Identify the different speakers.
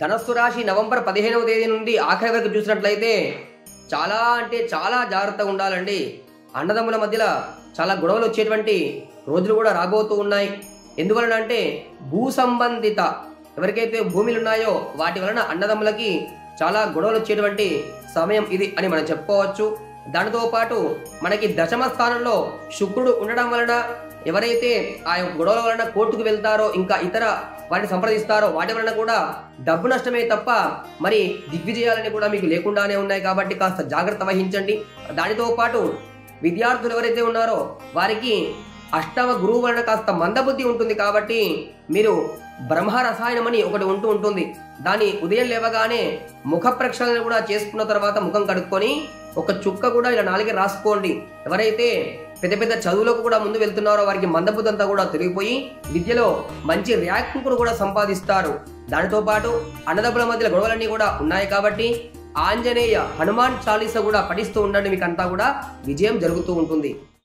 Speaker 1: ధనస్సు రాశి నవంబర్ 15వ తేదీ నుండి ఆఖరి వరకు చూసినట్లయితే చాలా అంటే చాలా జాగ్రత్తగా ఉండాలండి. అన్నదమ్ముల మధ్యలో చాలా గొడవలు వచ్చేటువంటి రోజులు కూడా రాబోతూ ఉన్నాయి. ఎందువలన అంటే భూ సంబంధిత ఎవరికైతే భూములు ఉన్నాయో వాటి వలన అన్నదమ్ములకి చాలా గొడవలు వచ్చేటువంటి సమయం ఇది అని మనం చెప్పుకోవచ్చు. దానితో పాటు మనకి దశమ స్థానంలో శుక్రుడు ఉండడం వలన ఎవరైతే ఆ గొడవల వలన కోర్టుకు వెళ్తారో ఇంకా ఇతర వాటిని సంప్రదిస్తారో వాటి వలన కూడా డబ్బు నష్టమే తప్ప మరి దిగ్విజయాలని కూడా మీకు లేకుండానే ఉన్నాయి. కాబట్టి కాస్త జాగ్రత్త వహించండి. దానితో పాటు విద్యార్థులు ఎవరైతే ఉన్నారో వారికి అష్టమ గురువు వలన కాస్త మందబుద్ధి ఉంటుంది. కాబట్టి మీరు బ్రహ్మ రసాయనం అని ఒకటి ఉంటుంది. దాన్ని ఉదయం లేవగానే ముఖ ప్రక్షాళన కూడా చేసుకున్న తర్వాత ముఖం కడుక్కొని ఒక చుక్క కూడా ఇలా నాలుగే రాసుకోండి. ఎవరైతే పెద్ద పెద్ద చదువులకు కూడా ముందు వెళ్తున్నారో వారికి మందబుద్ధి అంతా కూడా తిరిగిపోయి విద్యలో మంచి ర్యాంకును కూడా సంపాదిస్తారు. దానితో పాటు అన్నదమ్ముల మధ్య గొడవలన్నీ కూడా ఉన్నాయి. కాబట్టి ఆంజనేయ హనుమాన్ చాలీసా కూడా పఠిస్తూ ఉండండి. మీకు అంతా కూడా విజయం జరుగుతూ ఉంటుంది.